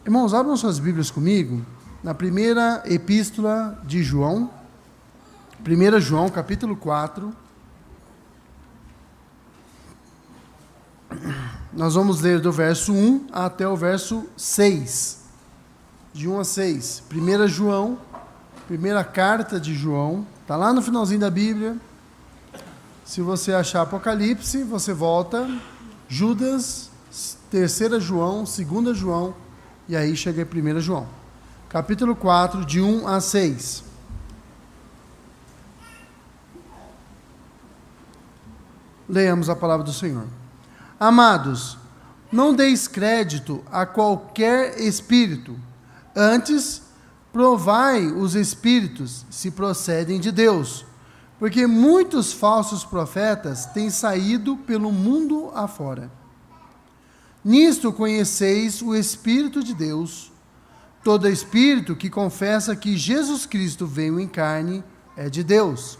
Irmãos, abram suas Bíblias comigo na primeira epístola de João, 1 João, capítulo 4. Nós vamos ler do verso 1 até o verso 6. De 1 a 6. 1 João, primeira carta de João, está lá no finalzinho da Bíblia. Se você achar Apocalipse, você volta, Judas, 3 João, 2 João, e aí chega em 1 João. Capítulo 4, de 1 a 6. Leamos a palavra do Senhor. Amados, não deis crédito a qualquer espírito, antes provai os espíritos se procedem de Deus, porque muitos falsos profetas têm saído pelo mundo afora. Nisto conheceis o Espírito de Deus. Todo espírito que confessa que Jesus Cristo veio em carne é de Deus.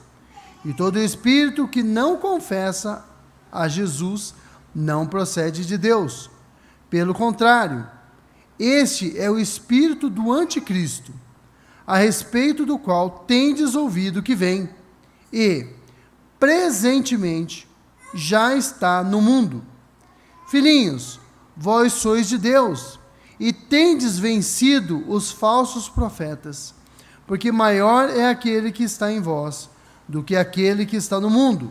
E todo espírito que não confessa a Jesus não procede de Deus. Pelo contrário, este é o espírito do anticristo, a respeito do qual tendes ouvido que vem, e, presentemente, já está no mundo. Filhinhos, vós sois de Deus, e tendes vencido os falsos profetas, porque maior é aquele que está em vós do que aquele que está no mundo.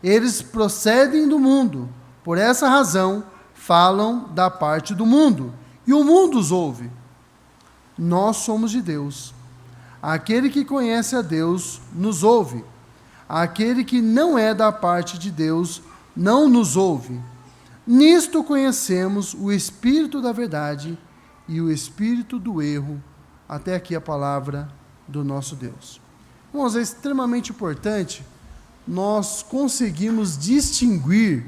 Eles procedem do mundo, por essa razão falam da parte do mundo, e o mundo os ouve. Nós somos de Deus. Aquele que conhece a Deus nos ouve. Aquele que não é da parte de Deus não nos ouve. Nisto conhecemos o espírito da verdade e o espírito do erro. Até aqui a palavra do nosso Deus. Irmãos, é extremamente importante nós conseguirmos discernir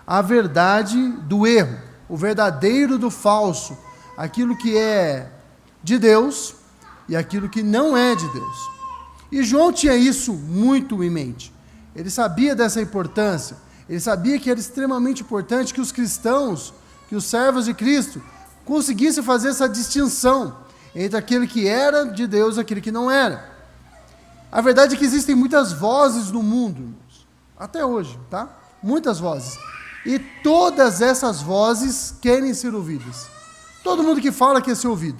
a verdade do erro, o verdadeiro do falso, aquilo que é de Deus e aquilo que não é de Deus. E João tinha isso muito em mente. Ele sabia dessa importância. Ele sabia que era extremamente importante que os cristãos, que os servos de Cristo, conseguissem fazer essa distinção entre aquele que era de Deus e aquele que não era. A verdade é que existem muitas vozes no mundo, irmãos, até hoje, tá? Muitas vozes. E todas essas vozes querem ser ouvidas. Todo mundo que fala quer ser ouvido.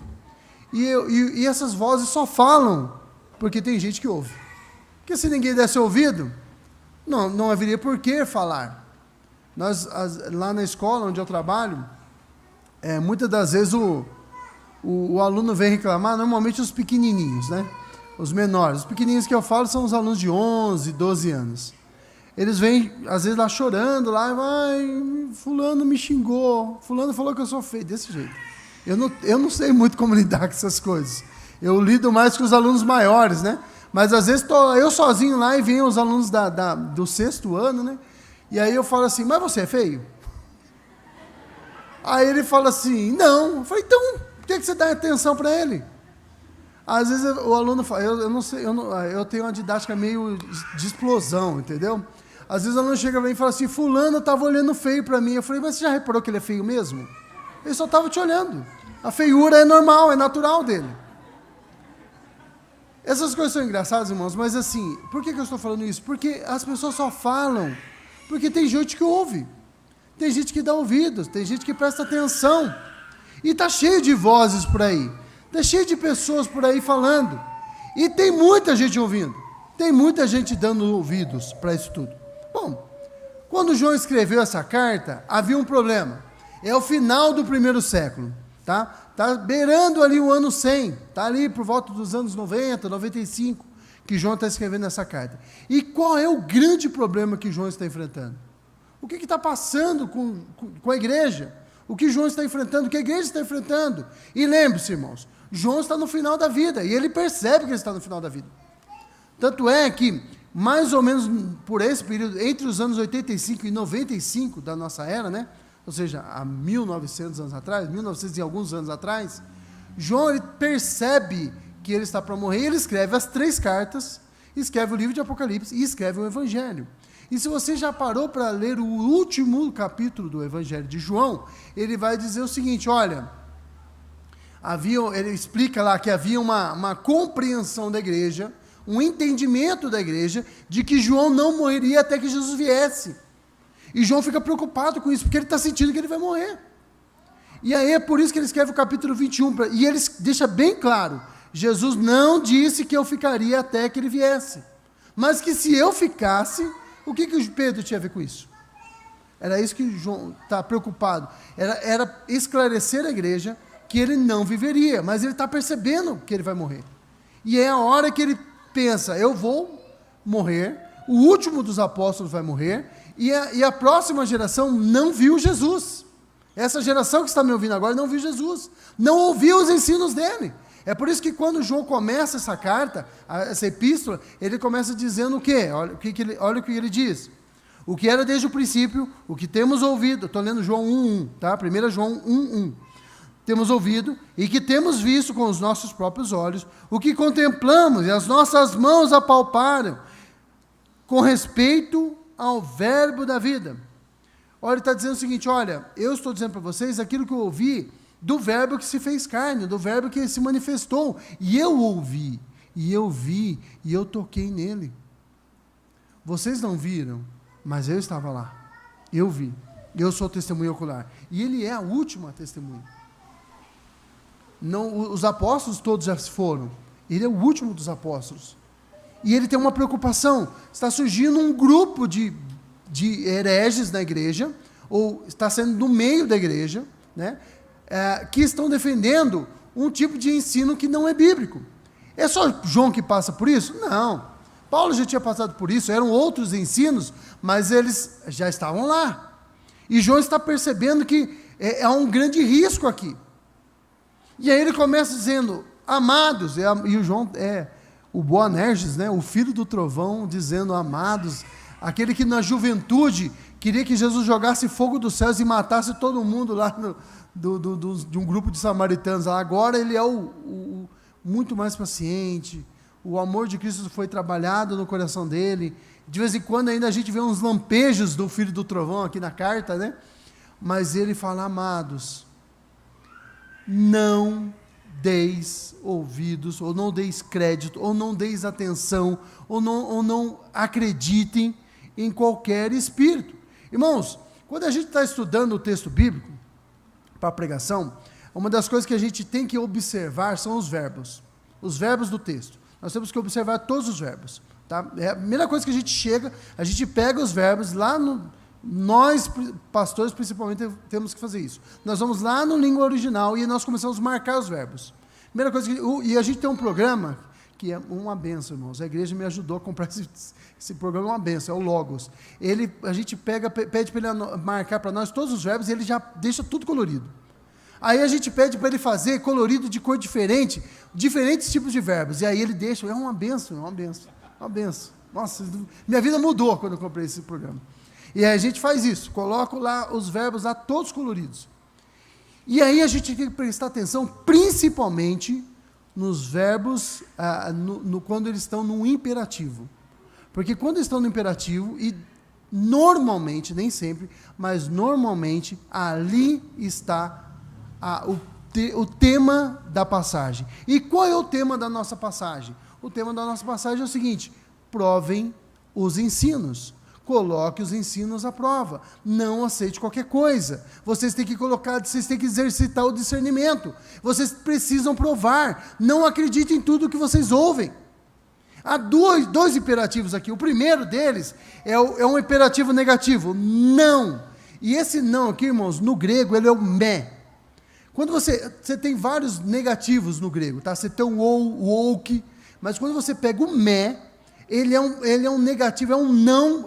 E essas vozes só falam porque tem gente que ouve. Porque se ninguém desse ouvido, não haveria por que falar. Lá na escola onde eu trabalho, muitas das vezes o aluno vem reclamar, normalmente os pequenininhos, né? Os menores. Os pequenininhos que eu falo são os alunos de 11, 12 anos. Eles vêm, às vezes, lá chorando, fulano me xingou, fulano falou que eu sou feio, desse jeito. Eu não sei muito como lidar com essas coisas. Eu lido mais com os alunos maiores, né? Mas às vezes estou eu sozinho lá e vem os alunos do 6º ano, né? E aí eu falo assim, mas você é feio? Aí ele fala assim, não. Eu falei, então, por que você dá atenção para ele? Às vezes o aluno fala, eu tenho uma didática meio de explosão, entendeu? Às vezes o aluno chega e fala assim, fulano estava olhando feio para mim. Eu falei, mas você já reparou que ele é feio mesmo? Ele só estava te olhando. A feiura é normal, é natural dele. Essas coisas são engraçadas, irmãos, mas assim, por que eu estou falando isso? Porque as pessoas só falam, porque tem gente que ouve, tem gente que dá ouvidos, tem gente que presta atenção, e está cheio de vozes por aí, está cheio de pessoas por aí falando, e tem muita gente ouvindo, tem muita gente dando ouvidos para isso tudo. Bom, quando João escreveu essa carta, havia um problema, é o final do 1º século, tá? Está beirando ali o ano 100, está ali por volta dos anos 90, 95, que João está escrevendo essa carta. E qual é o grande problema que João está enfrentando? O que está passando com a igreja? O que João está enfrentando? O que a igreja está enfrentando? E lembre-se, irmãos, João está no final da vida, e ele percebe que ele está no final da vida. Tanto é que, mais ou menos por esse período, entre os anos 85 e 95 da nossa era, né? Ou seja, há 1900 anos atrás, 1900 e alguns anos atrás, João ele percebe que ele está para morrer, e ele escreve as 3 cartas, escreve o livro de Apocalipse e escreve o Evangelho. E se você já parou para ler o último capítulo do Evangelho de João, ele vai dizer o seguinte, olha, ele explica lá que havia uma compreensão da igreja, um entendimento da igreja, de que João não morreria até que Jesus viesse. E João fica preocupado com isso, porque ele está sentindo que ele vai morrer. E aí é por isso que ele escreve o capítulo 21, e ele deixa bem claro, Jesus não disse que eu ficaria até que ele viesse, mas que se eu ficasse, o que Pedro tinha a ver com isso? Era isso que João está preocupado, era esclarecer a igreja que ele não viveria, mas ele está percebendo que ele vai morrer. E é a hora que ele pensa, eu vou morrer, o último dos apóstolos vai morrer, e a próxima geração não viu Jesus. Essa geração que está me ouvindo agora não viu Jesus, não ouviu os ensinos dele. É por isso que quando João começa essa carta, essa epístola, ele começa dizendo o quê? Olha o que ele diz. O que era desde o princípio, o que temos ouvido, estou lendo João 1:1, tá? 1 João 1:1. Temos ouvido e que temos visto com os nossos próprios olhos, o que contemplamos e as nossas mãos apalparam, com respeito ao verbo da vida. Olha, ele está dizendo o seguinte, olha, eu estou dizendo para vocês aquilo que eu ouvi do verbo que se fez carne, do verbo que se manifestou, e eu ouvi, e eu vi, e eu toquei nele. Vocês não viram, mas eu estava lá, eu vi, eu sou testemunha ocular, e ele é a última testemunha. Não, os apóstolos todos já se foram, ele é o último dos apóstolos, e ele tem uma preocupação, está surgindo um grupo de hereges na igreja, ou está sendo no meio da igreja, né, que estão defendendo um tipo de ensino que não é bíblico. É só João que passa por isso? Não. Paulo já tinha passado por isso, eram outros ensinos, mas eles já estavam lá. E João está percebendo que há um grande risco aqui. E aí ele começa dizendo, amados, e o João é o Boanerges, né, o filho do trovão, dizendo, amados, aquele que na juventude queria que Jesus jogasse fogo dos céus e matasse todo mundo lá de um grupo de samaritanos. Agora ele é muito mais paciente, o amor de Cristo foi trabalhado no coração dele, de vez em quando ainda a gente vê uns lampejos do filho do trovão aqui na carta, né? Mas ele fala, amados, não deis ouvidos, ou não deis crédito, ou não deis atenção, ou não acreditem em qualquer espírito. Irmãos, quando a gente está estudando o texto bíblico, para a pregação, uma das coisas que a gente tem que observar são os verbos do texto. Nós temos que observar todos os verbos, tá? É a primeira coisa que a gente chega, a gente pega os verbos lá nós, pastores, principalmente, temos que fazer isso. Nós vamos lá no língua original e nós começamos a marcar os verbos. Primeira coisa e a gente tem um programa que é uma benção, irmãos. A igreja me ajudou a comprar esse programa, é uma benção, é o Logos. A gente pede para ele marcar para nós todos os verbos e ele já deixa tudo colorido. Aí a gente pede para ele fazer colorido de cor diferente, diferentes tipos de verbos. E aí ele deixa, é uma benção, uma benção. Nossa, minha vida mudou quando eu comprei esse programa. E aí a gente faz isso, coloco lá os verbos lá todos coloridos. E aí a gente tem que prestar atenção, principalmente nos verbos, quando eles estão no imperativo. Porque quando estão no imperativo, e normalmente, nem sempre, mas normalmente, ali está o tema da passagem. E qual é o tema da nossa passagem? O tema da nossa passagem é o seguinte, provem os ensinos. Coloque os ensinos à prova. Não aceite qualquer coisa. Vocês têm que exercitar o discernimento. Vocês precisam provar. Não acreditem em tudo que vocês ouvem. Há dois imperativos aqui. O primeiro deles é um imperativo negativo. Não. E esse não aqui, irmãos, no grego, ele é o me. Quando você tem vários negativos no grego, tá? Você tem o ouke, mas quando você pega o me, ele é um negativo,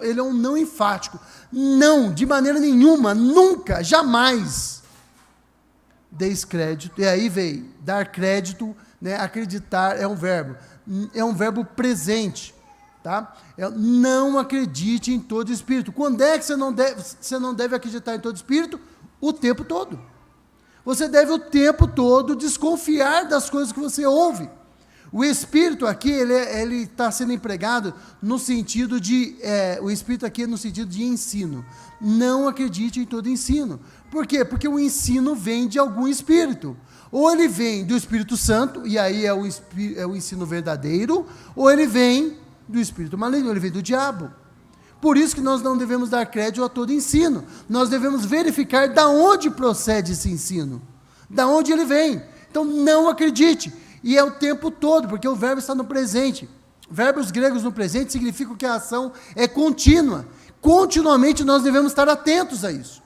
ele é um não enfático. Não, de maneira nenhuma, nunca, jamais deis crédito. E aí veio, dar crédito, né? Acreditar é um verbo presente, tá? Não acredite em todo espírito. Quando é que você não deve acreditar em todo espírito? O tempo todo. Você deve o tempo todo desconfiar das coisas que você ouve. O Espírito aqui, ele está sendo empregado no sentido de, o Espírito aqui é no sentido de ensino. Não acredite em todo ensino. Por quê? Porque o ensino vem de algum Espírito. Ou ele vem do Espírito Santo, e aí é o ensino verdadeiro, ou ele vem do Espírito maligno, ele vem do diabo. Por isso que nós não devemos dar crédito a todo ensino. Nós devemos verificar da onde procede esse ensino, da onde ele vem. Então não acredite. E é o tempo todo, porque o verbo está no presente. Verbos gregos no presente significam que a ação é contínua. Continuamente nós devemos estar atentos a isso.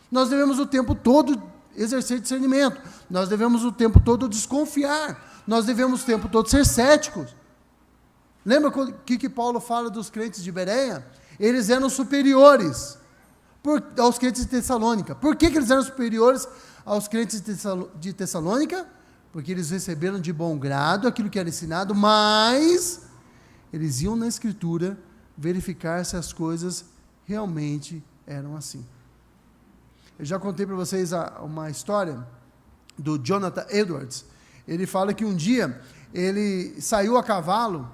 Nós devemos o tempo todo exercer discernimento. Nós devemos o tempo todo desconfiar. Nós devemos o tempo todo ser céticos. Lembra o que Paulo fala dos crentes de Bereia? Eles eram superiores aos crentes de Tessalônica. Por que eles eram superiores aos crentes de Tessalônica? Porque eles receberam de bom grado aquilo que era ensinado, mas eles iam na Escritura verificar se as coisas realmente eram assim. Eu já contei para vocês uma história do Jonathan Edwards. Ele fala que um dia ele saiu a cavalo,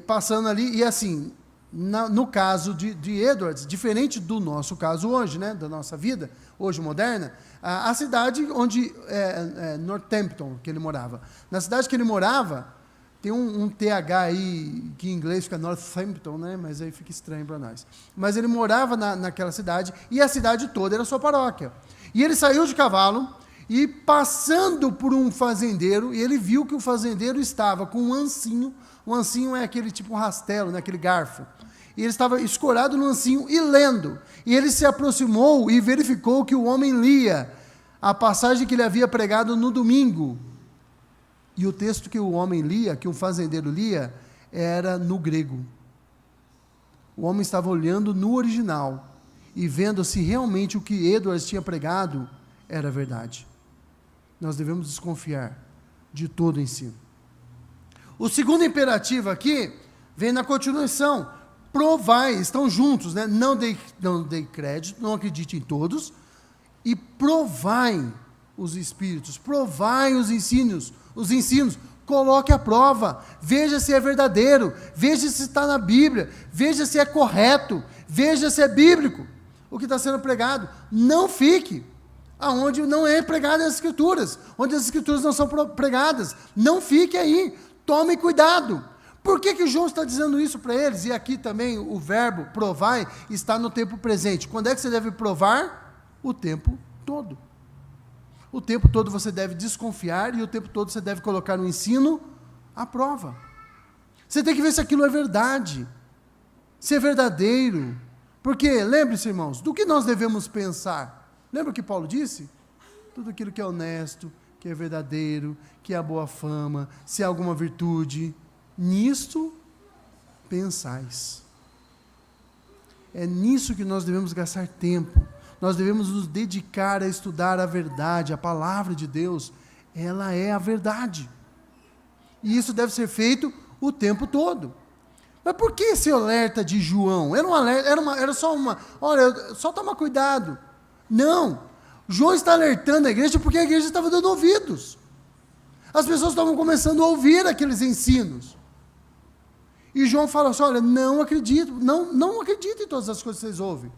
passando ali, e assim, no caso de Edwards, diferente do nosso caso hoje, né, da nossa vida, hoje moderna, a cidade onde, Northampton, que ele morava. Na cidade que ele morava, tem um TH aí, que em inglês fica Northampton, né, mas aí fica estranho para nós. Mas ele morava naquela cidade, e a cidade toda era sua paróquia. E ele saiu de cavalo, e passando por um fazendeiro, e ele viu que o fazendeiro estava com um ancinho. O ancinho é aquele tipo rastelo, né, aquele garfo. E ele estava escorado no ancinho e lendo. E ele se aproximou e verificou que o homem lia a passagem que ele havia pregado no domingo. E o texto que o homem lia, que o fazendeiro lia, era no grego. O homem estava olhando no original e vendo se realmente o que Edwards tinha pregado era verdade. Nós devemos desconfiar de todo o ensino. O segundo imperativo aqui vem na continuação. Provai, estão juntos, né? Não dei crédito, não acredite em todos, e provai os espíritos, provai os ensinos, coloque à prova, veja se é verdadeiro, veja se está na Bíblia, veja se é correto, veja se é bíblico o que está sendo pregado. Não fique aonde não é pregada as Escrituras, onde as Escrituras não são pregadas. Não fique aí, tome cuidado. Por que João está dizendo isso para eles? E aqui também o verbo provai está no tempo presente. Quando é que você deve provar? O tempo todo. O tempo todo você deve desconfiar e o tempo todo você deve colocar no ensino à prova. Você tem que ver se aquilo é verdade, se é verdadeiro. Porque, lembre-se, irmãos, do que nós devemos pensar? Lembra o que Paulo disse? Tudo aquilo que é honesto, que é verdadeiro, que é a boa fama, se há alguma virtude, nisto pensais. É nisso que nós devemos gastar tempo. Nós devemos nos dedicar a estudar a verdade, a palavra de Deus. Ela é a verdade. E isso deve ser feito o tempo todo. Mas por que esse alerta de João? Era um alerta, era só olha, só toma cuidado. Não. João está alertando a igreja porque a igreja estava dando ouvidos. As pessoas estavam começando a ouvir aqueles ensinos. E João fala assim, olha, não acredito em todas as coisas que vocês ouvem.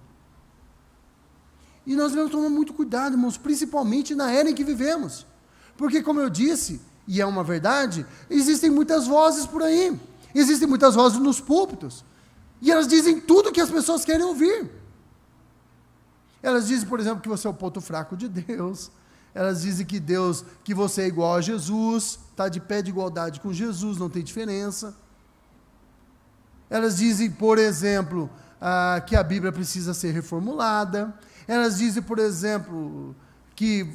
E nós devemos tomar muito cuidado, irmãos, principalmente na era em que vivemos. Porque, como eu disse, e é uma verdade, existem muitas vozes por aí. Existem muitas vozes nos púlpitos. E elas dizem tudo que as pessoas querem ouvir. Elas dizem, por exemplo, que você é o ponto fraco de Deus. Elas dizem que você é igual a Jesus, está de pé de igualdade com Jesus, não tem diferença. Elas dizem, por exemplo, que a Bíblia precisa ser reformulada. Elas dizem, por exemplo, que...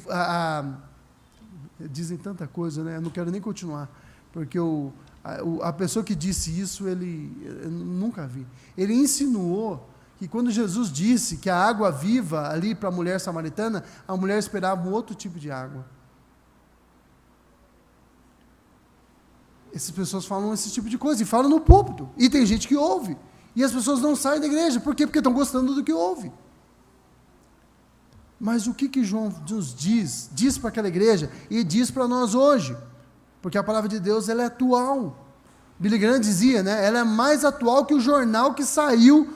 dizem tanta coisa, né? Eu não quero nem continuar, porque a pessoa que disse isso, eu nunca vi. Ele insinuou que quando Jesus disse que a água viva ali para a mulher samaritana, a mulher esperava um outro tipo de água. Essas pessoas falam esse tipo de coisa, e falam no púlpito, e tem gente que ouve, e as pessoas não saem da igreja. Por quê? Porque estão gostando do que ouve. Mas o que João nos diz para aquela igreja, e diz para nós hoje? porque a palavra de Deus ela é atual. Billy Graham dizia, né? Ela é mais atual que o jornal que saiu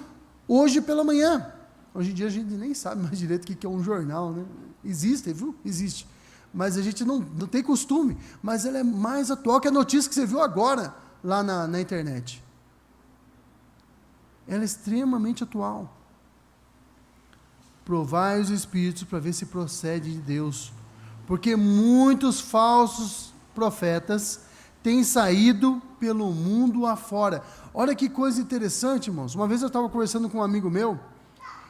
hoje pela manhã. Hoje em dia a gente nem sabe mais direito o que é um jornal, né? Existe, viu? Existe. Mas a gente não tem costume. Mas ela é mais atual que a notícia que você viu agora lá na internet. Ela é extremamente atual. Provai os espíritos para ver se procede de Deus. Porque muitos falsos profetas têm saído pelo mundo afora. Olha que coisa interessante, irmãos. Uma vez eu estava conversando com um amigo meu,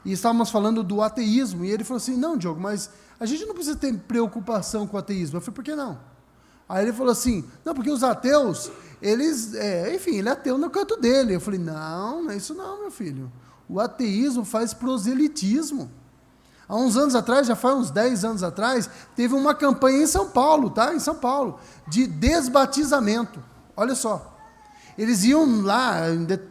e estávamos falando do ateísmo, e ele falou assim, não, Diogo, mas a gente não precisa ter preocupação com o ateísmo. Eu falei, por que não? Aí ele falou assim, não, porque os ateus, eles, enfim, ele é ateu no canto dele. Eu falei, não é isso não, meu filho. O ateísmo faz proselitismo. Há uns anos atrás, já faz uns 10 anos atrás, teve uma campanha em São Paulo, tá? Em São Paulo, de desbatizamento. Olha só. Eles iam lá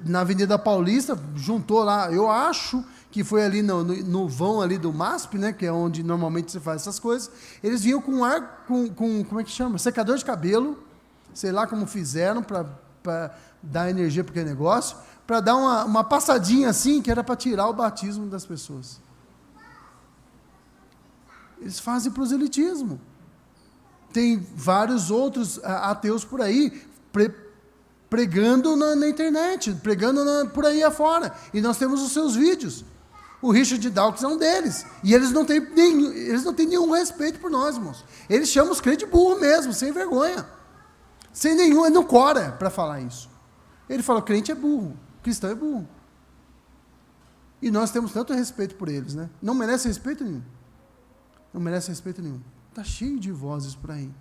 na Avenida Paulista, juntou lá, eu acho que foi ali no vão ali do MASP, né, que é onde normalmente se faz essas coisas. Eles vinham com como é que chama? Secador de cabelo, sei lá como fizeram para dar energia para aquele negócio, para dar uma passadinha assim, que era para tirar o batismo das pessoas. Eles fazem proselitismo. Tem vários outros ateus por aí, pregando na internet, pregando por aí afora. E nós temos os seus vídeos. O Richard Dawkins é um deles. E eles não têm nenhum respeito por nós, irmãos. Eles chamam os crentes de burro mesmo, sem vergonha. Sem nenhum, ele não cora para falar isso. Ele fala, crente é burro, cristão é burro. E nós temos tanto respeito por eles, né? Não merece respeito nenhum. Não merece respeito nenhum. Está cheio de vozes por aí.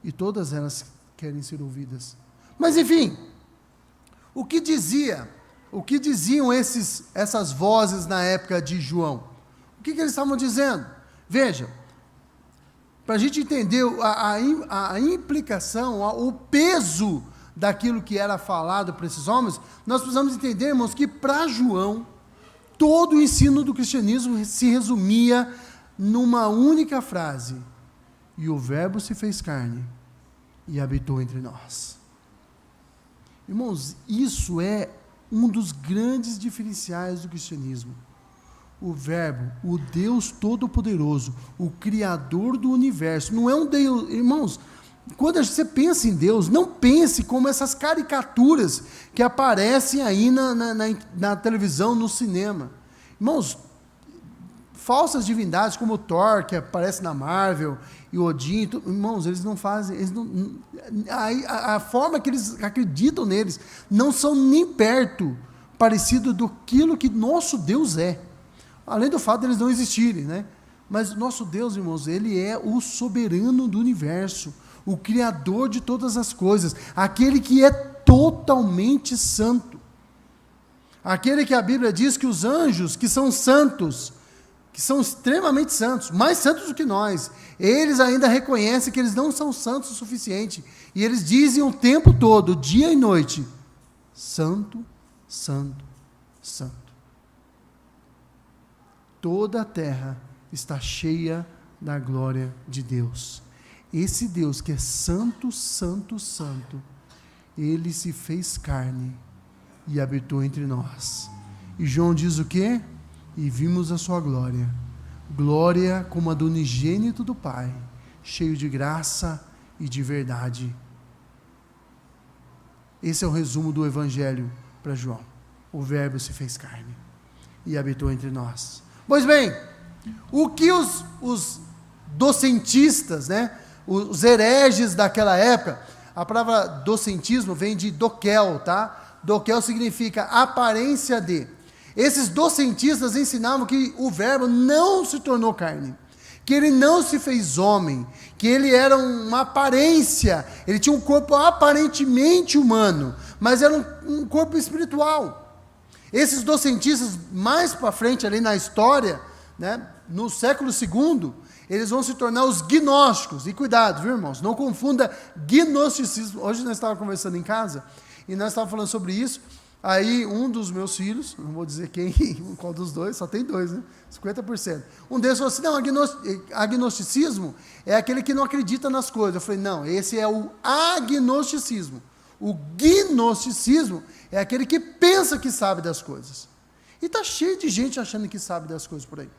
E todas elas querem ser ouvidas. Mas, enfim, o que diziam essas vozes na época de João? O que eles estavam dizendo? Veja, para a gente entender a implicação, o peso daquilo que era falado para esses homens, nós precisamos entender, irmãos, que para João, todo o ensino do cristianismo se resumia numa única frase: e o Verbo se fez carne e habitou entre nós. Irmãos, isso é um dos grandes diferenciais do cristianismo. O Verbo, o Deus Todo-Poderoso, o Criador do universo, não é um Deus, irmãos, quando você pensa em Deus, não pense como essas caricaturas que aparecem aí na televisão, no cinema. Irmãos, falsas divindades como o Thor, que aparece na Marvel, e o Odin, irmãos, eles não fazem, a forma que eles acreditam neles, não são nem perto parecido daquilo que nosso Deus é. Além do fato de eles não existirem, né? Mas nosso Deus, irmãos, Ele é o soberano do universo, o Criador de todas as coisas, aquele que é totalmente santo. Aquele que a Bíblia diz que os anjos, que são santos, que são extremamente santos, mais santos do que nós, eles ainda reconhecem que eles não são santos o suficiente, e eles dizem o tempo todo, dia e noite, santo, santo, santo. Toda a terra está cheia da glória de Deus. Esse Deus que é santo, santo, santo, Ele se fez carne e habitou entre nós. E João diz o quê? E vimos a sua glória, glória como a do unigênito do Pai, cheio de graça e de verdade. Esse é o resumo do Evangelho para João. O Verbo se fez carne e habitou entre nós. Pois bem, o que os docentistas, né, os hereges daquela época, a palavra docentismo vem de doquel, tá? Doquel significa aparência de. Esses docentistas ensinavam que o Verbo não se tornou carne, que Ele não se fez homem, que Ele era uma aparência, Ele tinha um corpo aparentemente humano, mas era um corpo espiritual. Esses docentistas, mais para frente ali na história, né, no século II, eles vão se tornar os gnósticos. E cuidado, viu, irmãos? Não confunda gnosticismo. Hoje nós estávamos conversando em casa, e nós estávamos falando sobre isso, Aí um dos meus filhos, não vou dizer quem, qual dos dois, só tem dois, né? 50%. Um deles falou assim, não, agnosticismo é aquele que não acredita nas coisas. Eu falei, não, esse é o agnosticismo. O gnosticismo é aquele que pensa que sabe das coisas. E está cheio de gente achando que sabe das coisas por aí.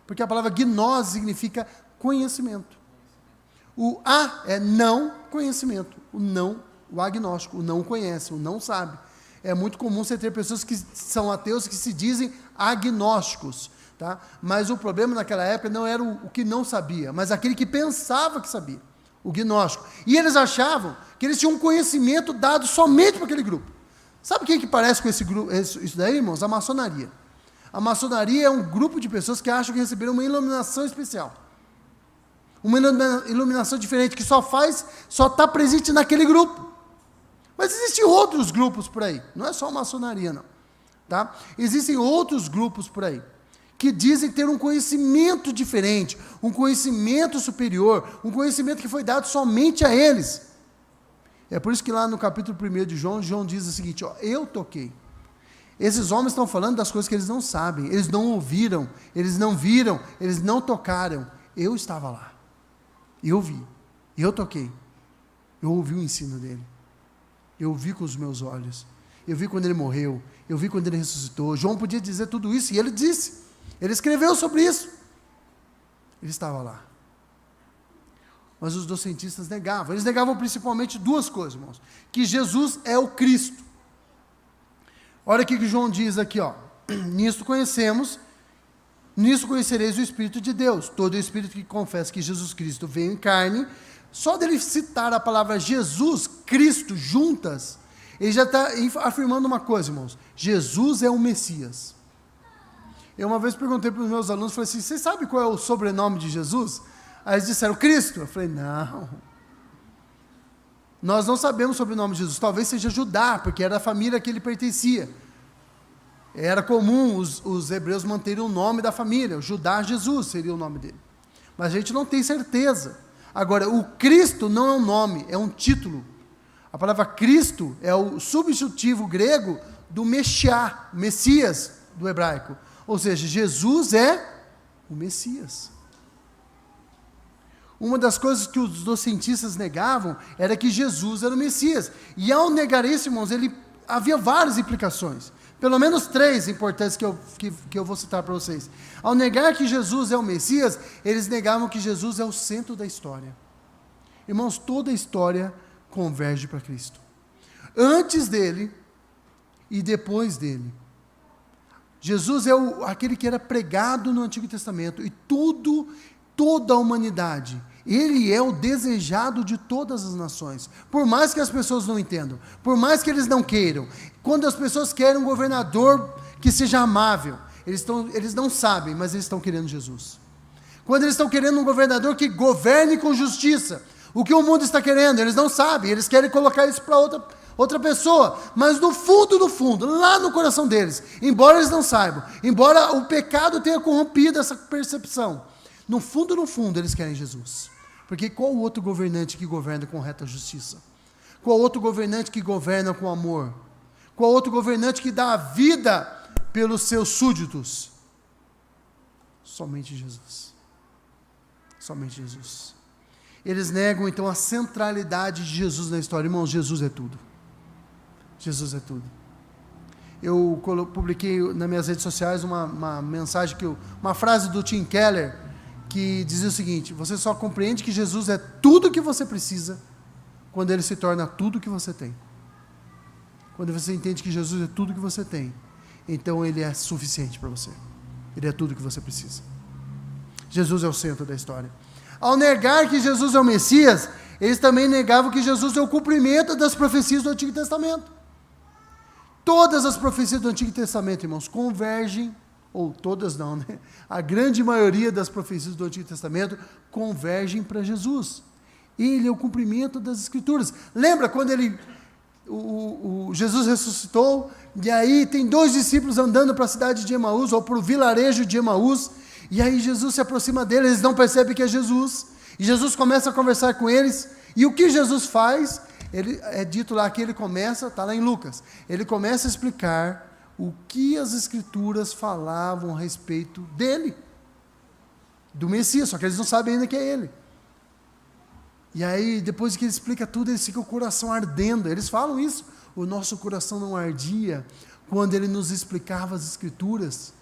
Porque a palavra gnose significa conhecimento. O a é não conhecimento. O agnóstico, o não conhece, o não sabe. É muito comum você ter pessoas que são ateus que se dizem agnósticos, tá? Mas o problema naquela época não era o que não sabia, mas aquele que pensava que sabia, o gnóstico. E eles achavam que eles tinham um conhecimento dado somente para aquele grupo. Sabe quem que parece com esse grupo, isso daí, irmãos? A maçonaria. A maçonaria é um grupo de pessoas que acham que receberam uma iluminação especial. Uma iluminação diferente, que só está presente naquele grupo. Mas existem outros grupos por aí, não é só a maçonaria, não. Tá? Existem outros grupos por aí, que dizem ter um conhecimento diferente, um conhecimento superior, um conhecimento que foi dado somente a eles. É por isso que lá no capítulo 1 de João, João diz o seguinte, ó, eu toquei. Esses homens estão falando das coisas que eles não sabem, eles não ouviram, eles não viram, eles não tocaram. Eu estava lá, eu vi, eu toquei, eu ouvi o ensino dele. Eu vi com os meus olhos, eu vi quando ele morreu, eu vi quando ele ressuscitou. João podia dizer tudo isso, e ele disse, ele escreveu sobre isso. Ele estava lá. Mas os docentistas negavam, eles negavam principalmente duas coisas, irmãos, que Jesus é o Cristo. Olha o que João diz aqui, ó, nisto conhecereis o Espírito de Deus, todo Espírito que confessa que Jesus Cristo veio em carne. Só dele citar a palavra Jesus, Cristo, juntas, ele já está afirmando uma coisa, irmãos. Jesus é o Messias. Eu uma vez perguntei para os meus alunos, falei assim, vocês sabem qual é o sobrenome de Jesus? Aí eles disseram, Cristo. Eu falei, não. Nós não sabemos o sobrenome de Jesus. Talvez seja Judá, porque era a família que ele pertencia. Era comum os hebreus manterem o nome da família. Judá Jesus seria o nome dele. Mas a gente não tem certeza. Agora, o Cristo não é um nome, é um título. A palavra Cristo é o substantivo grego do Messias do hebraico. Ou seja, Jesus é o Messias. Uma das coisas que os docentistas negavam era que Jesus era o Messias. E ao negar isso, irmãos, havia várias implicações. Pelo menos 3 importantes que eu vou citar para vocês. Ao negar que Jesus é o Messias, eles negavam que Jesus é o centro da história. Irmãos, toda a história converge para Cristo. Antes dele e depois dele. Jesus é aquele que era pregado no Antigo Testamento. E toda a humanidade, ele é o desejado de todas as nações. Por mais que as pessoas não entendam, por mais que eles não queiram. Quando as pessoas querem um governador que seja amável, eles não sabem, mas eles estão querendo Jesus. Quando eles estão querendo um governador que governe com justiça, o que o mundo está querendo, eles não sabem, eles querem colocar isso para outra pessoa, mas no fundo, lá no coração deles, embora eles não saibam, embora o pecado tenha corrompido essa percepção, no fundo, eles querem Jesus. Porque qual outro governante que governa com reta justiça? Qual outro governante que governa com amor? Qual outro governante que dá a vida pelos seus súditos? Somente Jesus. Somente Jesus. Eles negam, então, a centralidade de Jesus na história. Irmãos, Jesus é tudo. Jesus é tudo. Eu publiquei nas minhas redes sociais uma mensagem, uma frase do Tim Keller, que dizia o seguinte: você só compreende que Jesus é tudo o que você precisa quando ele se torna tudo o que você tem. Quando você entende que Jesus é tudo o que você tem, então ele é suficiente para você. Ele é tudo o que você precisa. Jesus é o centro da história. Ao negar que Jesus é o Messias, eles também negavam que Jesus é o cumprimento das profecias do Antigo Testamento. Todas as profecias do Antigo Testamento, irmãos, convergem, ou todas não, né? A grande maioria das profecias do Antigo Testamento convergem para Jesus. Ele é o cumprimento das Escrituras. Lembra quando Jesus ressuscitou, e aí tem 2 discípulos andando para a cidade de Emaús, ou para o vilarejo de Emaús, e aí Jesus se aproxima deles, eles não percebem que é Jesus, e Jesus começa a conversar com eles, e o que Jesus faz? é dito lá que ele começa, está lá em Lucas, ele começa a explicar o que as Escrituras falavam a respeito dele, do Messias, só que eles não sabem ainda que é ele. E aí, depois que ele explica tudo, eles ficam com o coração ardendo. Eles falam isso. O nosso coração não ardia quando ele nos explicava as Escrituras.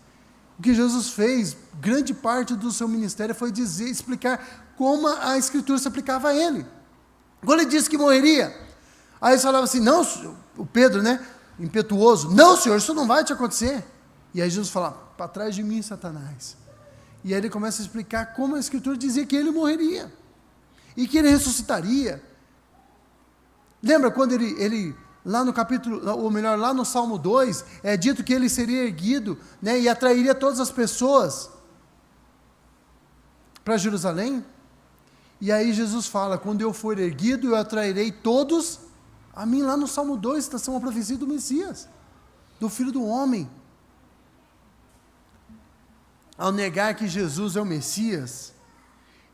O que Jesus fez, grande parte do seu ministério foi explicar como a Escritura se aplicava a ele. Quando ele disse que morreria, aí eles falavam assim, não, o Pedro, né, impetuoso, não, Senhor, isso não vai te acontecer. E aí Jesus fala, para trás de mim, Satanás. E aí ele começa a explicar como a Escritura dizia que ele morreria. E que ele ressuscitaria. Lembra quando ele lá no capítulo, ou melhor, lá no Salmo 2, é dito que ele seria erguido, né, e atrairia todas as pessoas para Jerusalém? E aí Jesus fala, quando eu for erguido, eu atrairei todos a mim. Lá no Salmo 2, está sendo uma profecia do Messias, do Filho do Homem. Ao negar que Jesus é o Messias,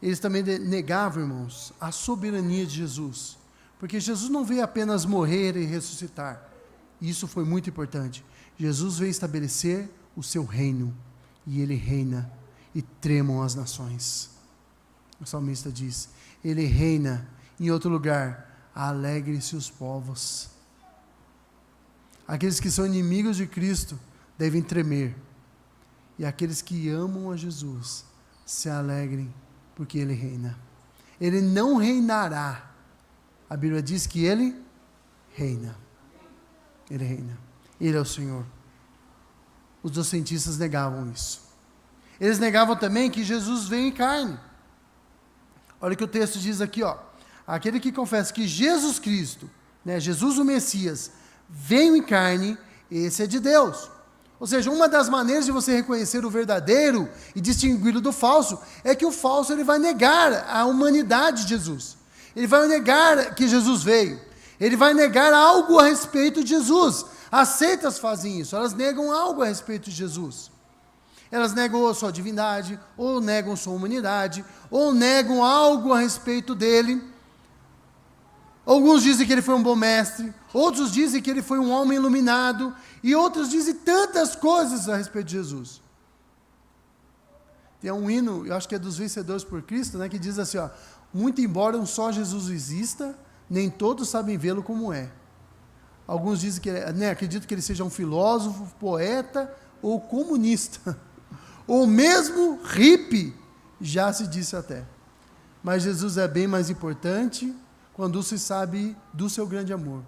eles também negavam, irmãos, a soberania de Jesus. Porque Jesus não veio apenas morrer e ressuscitar. Isso foi muito importante. Jesus veio estabelecer o seu reino. E ele reina. E tremam as nações. O salmista diz, ele reina. Em outro lugar, alegre-se os povos. Aqueles que são inimigos de Cristo devem tremer. E aqueles que amam a Jesus se alegrem, porque ele reina. Ele não reinará. A Bíblia diz que ele reina. Ele reina. Ele é o Senhor. Os docentistas negavam isso. Eles negavam também que Jesus veio em carne. Olha o que o texto diz aqui, ó. Aquele que confessa que Jesus Cristo, né, Jesus o Messias, veio em carne, esse é de Deus. Ou seja, uma das maneiras de você reconhecer o verdadeiro e distingui-lo do falso, é que o falso ele vai negar a humanidade de Jesus. Ele vai negar que Jesus veio. Ele vai negar algo a respeito de Jesus. As seitas fazem isso, elas negam algo a respeito de Jesus. Elas negam a sua divindade, ou negam sua humanidade, ou negam algo a respeito dele. Alguns dizem que ele foi um bom mestre, outros dizem que ele foi um homem iluminado, e outros dizem tantas coisas a respeito de Jesus. Tem um hino, eu acho que é dos Vencedores por Cristo, né, que diz assim, ó, muito embora um só Jesus exista, nem todos sabem vê-lo como é. Alguns dizem que, né, acreditam que ele seja um filósofo, poeta ou comunista, ou mesmo hippie, já se disse até. Mas Jesus é bem mais importante quando se sabe do seu grande amor.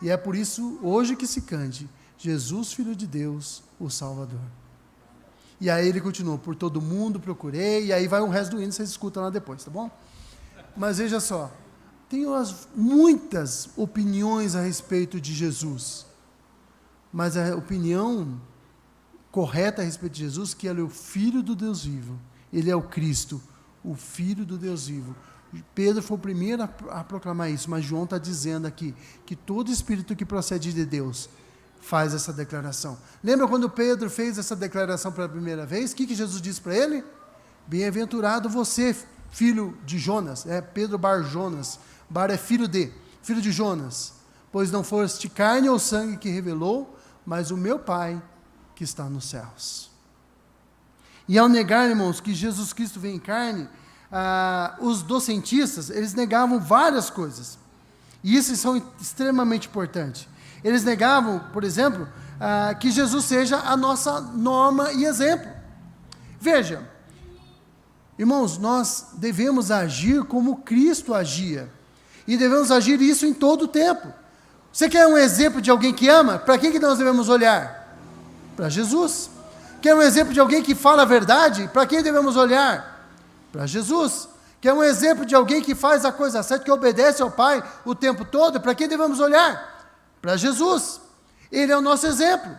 E é por isso, hoje que se cante, Jesus, Filho de Deus, o Salvador. E aí ele continua, por todo mundo procurei, e aí vai o resto do hino, vocês escutam lá depois, tá bom? Mas veja só, tem muitas opiniões a respeito de Jesus, mas a opinião correta a respeito de Jesus, que ele é o Filho do Deus vivo, ele é o Cristo, o Filho do Deus vivo. Pedro foi o primeiro a proclamar isso, mas João está dizendo aqui, que todo espírito que procede de Deus, faz essa declaração. Lembra quando Pedro fez essa declaração pela primeira vez? O que Jesus disse para ele? Bem-aventurado você, filho de Jonas. É Pedro Bar Jonas. Bar é filho de Jonas. Pois não foste carne ou sangue que revelou, mas o meu Pai que está nos céus. E ao negar, irmãos, que Jesus Cristo veio em carne, os docentistas, eles negavam várias coisas. E isso são extremamente importantes. Eles negavam, por exemplo, que Jesus seja a nossa norma e exemplo. Veja, irmãos, nós devemos agir como Cristo agia. E devemos agir isso em todo o tempo. Você quer um exemplo de alguém que ama? Para quem que nós devemos olhar? Para Jesus. Quer um exemplo de alguém que fala a verdade? Para quem devemos olhar? Para Jesus. Quer um exemplo de alguém que faz a coisa certa, que obedece ao Pai o tempo todo? Para quem devemos olhar? Para Jesus. Ele é o nosso exemplo.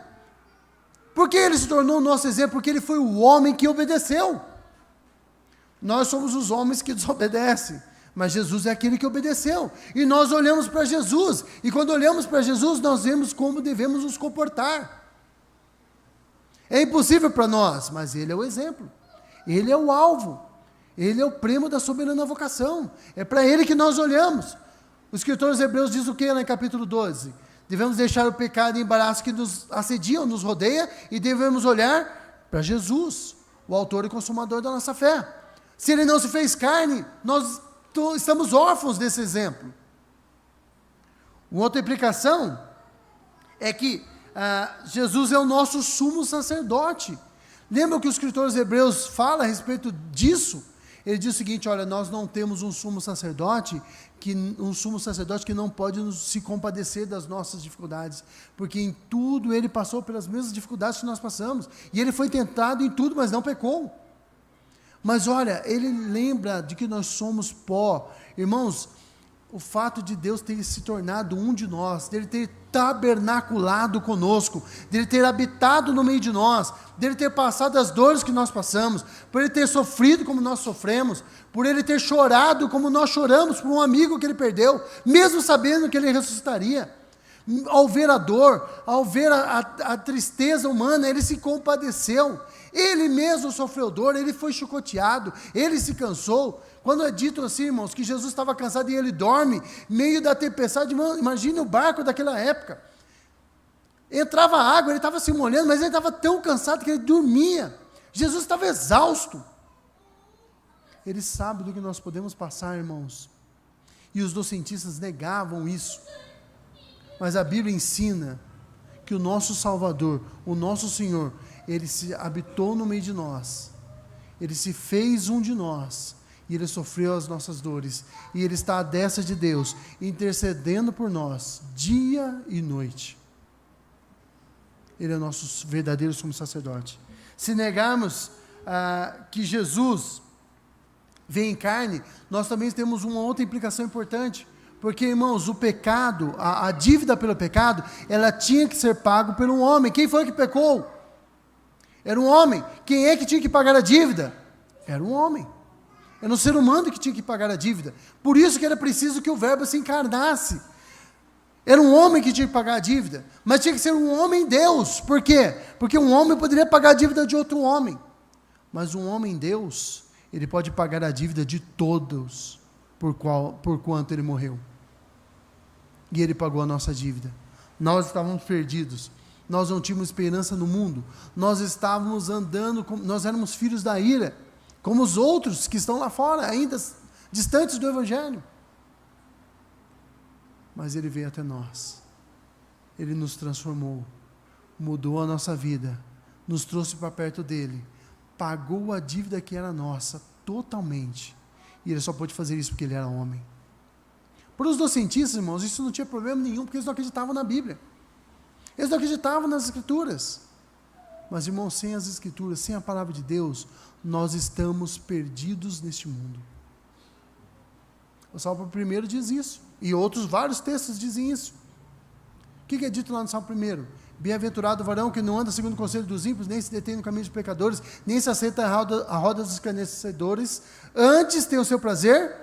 Por que ele se tornou o nosso exemplo? Porque ele foi o homem que obedeceu. Nós somos os homens que desobedecem, mas Jesus é aquele que obedeceu. E nós olhamos para Jesus, e quando olhamos para Jesus, nós vemos como devemos nos comportar. É impossível para nós, mas ele é o exemplo. Ele é o alvo. Ele é o prêmio da soberana vocação. É para ele que nós olhamos. Os escritores hebreus dizem o que lá em capítulo 12? Devemos deixar o pecado e o embaraço que nos assediam, nos rodeia, e devemos olhar para Jesus, o autor e consumador da nossa fé. Se ele não se fez carne, nós estamos órfãos desse exemplo. Uma outra implicação é que Jesus é o nosso sumo sacerdote. Lembra que os escritores hebreus falam a respeito disso? Ele diz o seguinte: olha, nós não temos um sumo sacerdote que não pode se compadecer das nossas dificuldades, porque em tudo ele passou pelas mesmas dificuldades que nós passamos, e ele foi tentado em tudo, mas não pecou. Mas olha, ele lembra de que nós somos pó. Irmãos, o fato de Deus ter se tornado um de nós, dele ter tabernaculado conosco, dele ter habitado no meio de nós, dele ter passado as dores que nós passamos, por ele ter sofrido como nós sofremos, por ele ter chorado como nós choramos por um amigo que ele perdeu, mesmo sabendo que ele ressuscitaria. Ao ver a dor, ao ver a tristeza humana, ele se compadeceu. Ele mesmo sofreu dor, ele foi chicoteado, ele se cansou. Quando é dito assim, irmãos, que Jesus estava cansado e ele dorme, meio da tempestade, imagine o barco daquela época. Entrava água, ele estava se molhando, mas ele estava tão cansado que ele dormia. Jesus estava exausto. Ele sabe do que nós podemos passar, irmãos. E os docentistas negavam isso. Mas a Bíblia ensina que o nosso Salvador, o nosso Senhor, ele se habitou no meio de nós. Ele se fez um de nós. E ele sofreu as nossas dores. E ele está à destra de Deus, intercedendo por nós, dia e noite. Ele é o nosso verdadeiro sumo sacerdote. Se negarmos que Jesus vem em carne, nós também temos uma outra implicação importante. Porque, irmãos, o pecado, a dívida pelo pecado, ela tinha que ser pago por um homem. Quem foi que pecou? Era um homem. Quem é que tinha que pagar a dívida? Era um homem. Era um ser humano que tinha que pagar a dívida. Por isso que era preciso que o verbo se encarnasse. Era um homem que tinha que pagar a dívida. Mas tinha que ser um homem Deus. Por quê? Porque um homem poderia pagar a dívida de outro homem. Mas um homem Deus, ele pode pagar a dívida de todos, por quanto ele morreu. E ele pagou a nossa dívida. Nós estávamos perdidos. Nós não tínhamos esperança no mundo. Nós estávamos andando, nós éramos filhos da ira, como os outros que estão lá fora, ainda distantes do Evangelho. Mas ele veio até nós. Ele nos transformou, mudou a nossa vida, nos trouxe para perto dele, pagou a dívida que era nossa, totalmente. E ele só pôde fazer isso porque ele era homem. Para os docentistas, irmãos, isso não tinha problema nenhum, porque eles não acreditavam na Bíblia. Eles não acreditavam nas Escrituras. Mas, irmãos, sem as Escrituras, sem a palavra de Deus, nós estamos perdidos neste mundo. O Salmo 1 diz isso. E outros vários textos dizem isso. O que é dito lá no Salmo 1? Bem-aventurado o varão que não anda segundo o conselho dos ímpios, nem se detém no caminho dos pecadores, nem se aceita a roda dos escarnecedores, antes tem o seu prazer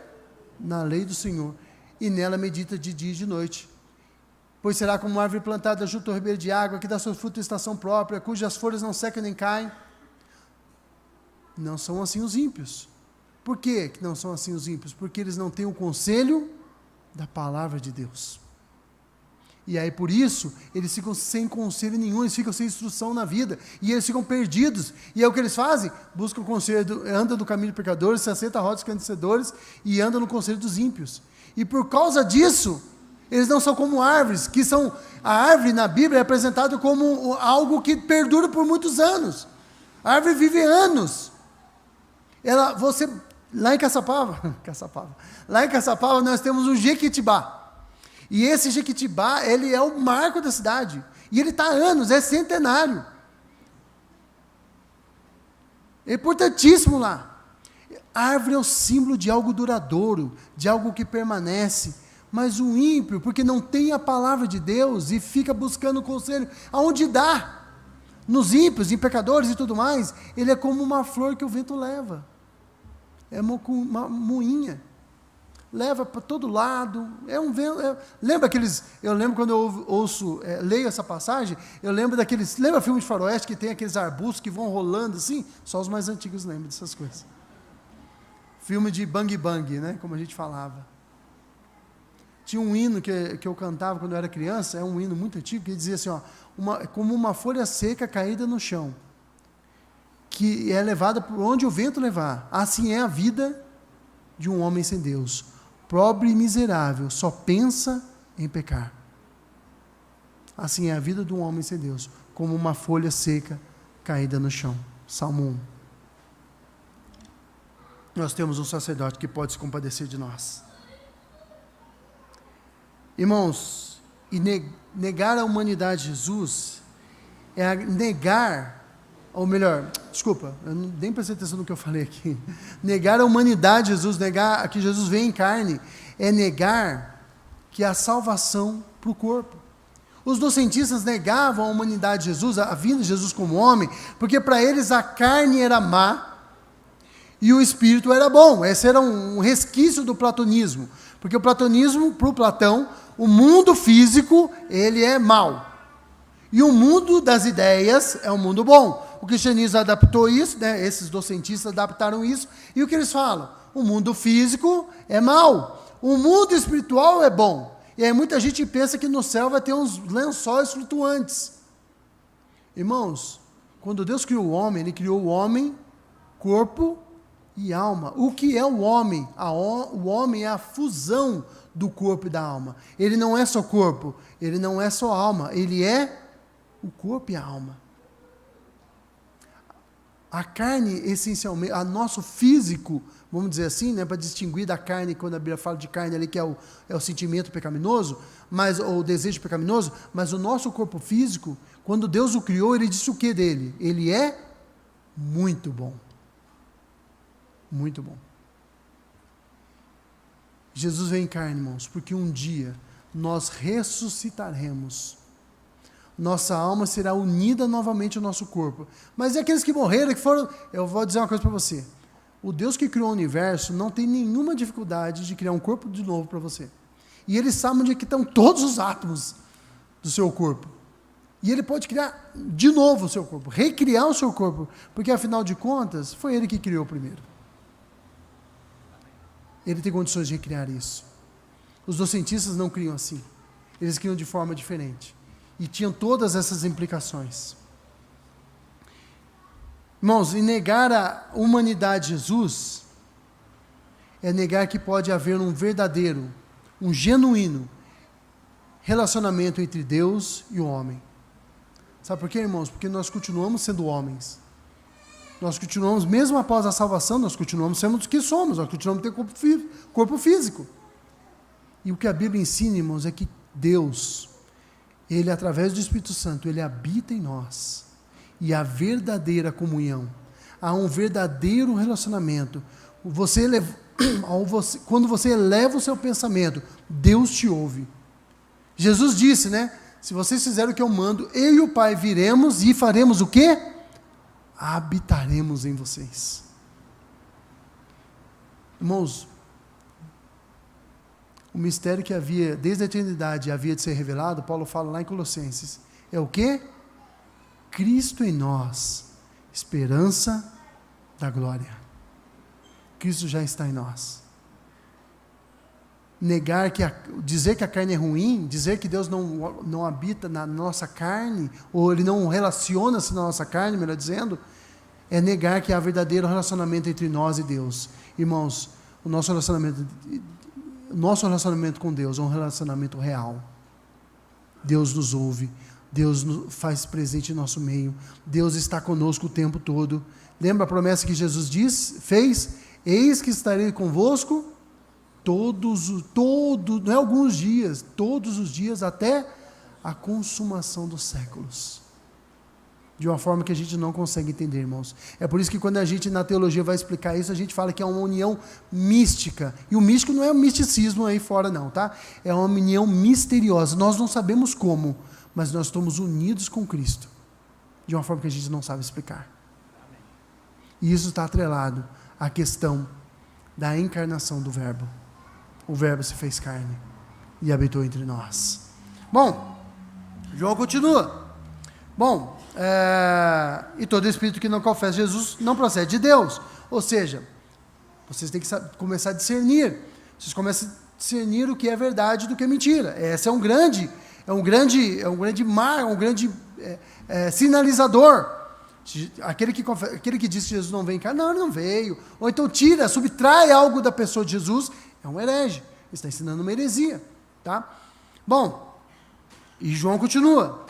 na lei do Senhor, e nela medita de dia e de noite. Pois será como uma árvore plantada junto ao ribeiro de água, que dá seu fruto em estação própria, cujas folhas não secam nem caem. Não são assim os ímpios. Por que não são assim os ímpios? Porque eles não têm o conselho da palavra de Deus. E aí por isso, eles ficam sem conselho nenhum, eles ficam sem instrução na vida, e eles ficam perdidos. E é o que eles fazem? Buscam o conselho, andam no caminho de pecadores, se assentam a roda dos escarnecedores, e andam no conselho dos ímpios. E por causa disso, eles não são como árvores, que são, a árvore na Bíblia é apresentada como algo que perdura por muitos anos. A árvore vive anos. Lá em Caçapava, lá em Caçapava nós temos um jequitibá. E esse jequitibá, ele é o marco da cidade. E ele está há anos, é centenário. É importantíssimo lá. A árvore é o símbolo de algo duradouro, de algo que permanece. Mas o ímpio, porque não tem a palavra de Deus e fica buscando conselho, aonde dá? Nos ímpios, em pecadores e tudo mais, ele é como uma flor que o vento leva. É uma moinha. Leva para todo lado. É um vento. Lembra aqueles. Eu lembro quando eu leio essa passagem, eu lembro daqueles. Lembra filme de faroeste que tem aqueles arbustos que vão rolando assim? Só os mais antigos lembram dessas coisas. Filme de bang bang, né? Como a gente falava. Tinha um hino que eu cantava quando eu era criança, é um hino muito antigo, que dizia assim, ó, como uma folha seca caída no chão, que é levada por onde o vento levar. Assim é a vida de um homem sem Deus. Pobre e miserável, só pensa em pecar. Assim é a vida de um homem sem Deus, como uma folha seca caída no chão. Salmo 1. Nós temos um sacerdote que pode se compadecer de nós. Irmãos, e negar a humanidade de Jesus é negar, ou melhor, desculpa, eu nem prestei atenção no que eu falei aqui. Negar a humanidade de Jesus, negar que Jesus veio em carne, é negar que há salvação para o corpo. Os docentistas negavam a humanidade de Jesus, a vinda de Jesus como homem, porque para eles a carne era má e o espírito era bom. Esse era um resquício do platonismo, porque o platonismo, para o Platão, o mundo físico, ele é mau. E o mundo das ideias é um mundo bom. O cristianismo adaptou isso, né? Esses docentistas adaptaram isso, e o que eles falam? O mundo físico é mau, o mundo espiritual é bom. E aí muita gente pensa que no céu vai ter uns lençóis flutuantes. Irmãos, quando Deus criou o homem, Ele criou o homem, corpo e alma. O que é o homem? O homem é a fusão do corpo e da alma. Ele não é só corpo, ele não é só alma, ele é o corpo e a alma. A carne, essencialmente, a nosso físico, vamos dizer assim, né, para distinguir da carne, quando a Bíblia fala de carne ali, que é o sentimento pecaminoso, ou o desejo pecaminoso, mas o nosso corpo físico, quando Deus o criou, Ele disse o que dele? Ele é muito bom. Muito bom. Jesus veio em carne, irmãos, porque um dia nós ressuscitaremos. Nossa alma será unida novamente ao nosso corpo. Mas e aqueles que morreram, que foram... Eu vou dizer uma coisa para você. O Deus que criou o universo não tem nenhuma dificuldade de criar um corpo de novo para você. E Ele sabe onde é que estão todos os átomos do seu corpo. E Ele pode criar de novo o seu corpo, recriar o seu corpo, porque afinal de contas, foi Ele que criou primeiro. Ele tem condições de recriar isso. Os docentistas não criam assim. Eles criam de forma diferente. E tinham todas essas implicações. Irmãos, e negar a humanidade de Jesus é negar que pode haver um verdadeiro, um genuíno relacionamento entre Deus e o homem. Sabe por quê, irmãos? Porque nós continuamos sendo homens. Nós continuamos, mesmo após a salvação, nós continuamos sendo o que somos, nós continuamos tendo corpo físico. E o que a Bíblia ensina, irmãos, é que Deus, Ele, através do Espírito Santo, Ele habita em nós. E a verdadeira comunhão, há um verdadeiro relacionamento. Quando você eleva o seu pensamento, Deus te ouve. Jesus disse, né? Se vocês fizerem o que eu mando, eu e o Pai viremos e faremos o quê? Habitaremos em vocês. Irmãos, o mistério que havia, desde a eternidade, havia de ser revelado, Paulo fala lá em Colossenses, é o quê? Cristo em nós, esperança da glória. Cristo já está em nós. Dizer que a carne é ruim, dizer que Deus não habita na nossa carne, ou Ele não relaciona-se na nossa carne, melhor dizendo, é negar que há verdadeiro relacionamento entre nós e Deus. Irmãos, o nosso relacionamento com Deus é um relacionamento real. Deus nos ouve, Deus nos faz presente em nosso meio, Deus está conosco o tempo todo. Lembra a promessa que Jesus fez? Eis que estarei convosco não é alguns dias, todos os dias, até a consumação dos séculos. De uma forma que a gente não consegue entender, irmãos. É por isso que quando a gente na teologia vai explicar isso, a gente fala que é uma união mística. E o místico não é o misticismo aí fora não, tá? É uma união misteriosa. Nós não sabemos como, mas nós estamos unidos com Cristo. De uma forma que a gente não sabe explicar. E isso está atrelado à questão da encarnação do Verbo. O Verbo se fez carne e habitou entre nós. Bom, João continua. Bom, e todo espírito que não confessa Jesus não procede de Deus. Ou seja, vocês têm que começar a discernir. Vocês começam discernir o que é verdade do que é mentira. Esse é um grande sinalizador. Aquele que diz que Jesus não vem cá, não, ele não veio. Ou então subtrai algo da pessoa de Jesus, é um herege. Ele está ensinando uma heresia. Tá? Bom, e João continua.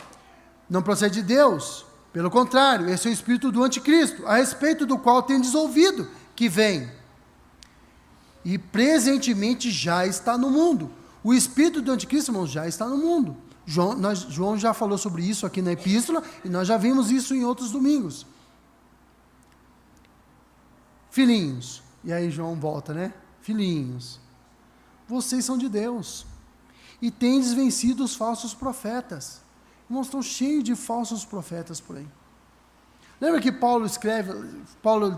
Não procede de Deus, pelo contrário, esse é o espírito do anticristo, a respeito do qual tendes ouvido que vem. E presentemente já está no mundo. O espírito do anticristo, irmãos, já está no mundo. João já falou sobre isso aqui na epístola, e nós já vimos isso em outros domingos. Filhinhos, e aí João volta, né? Filhinhos, vocês são de Deus, e tendes vencido os falsos profetas. Irmãos, estão cheios de falsos profetas por aí. Lembra que Paulo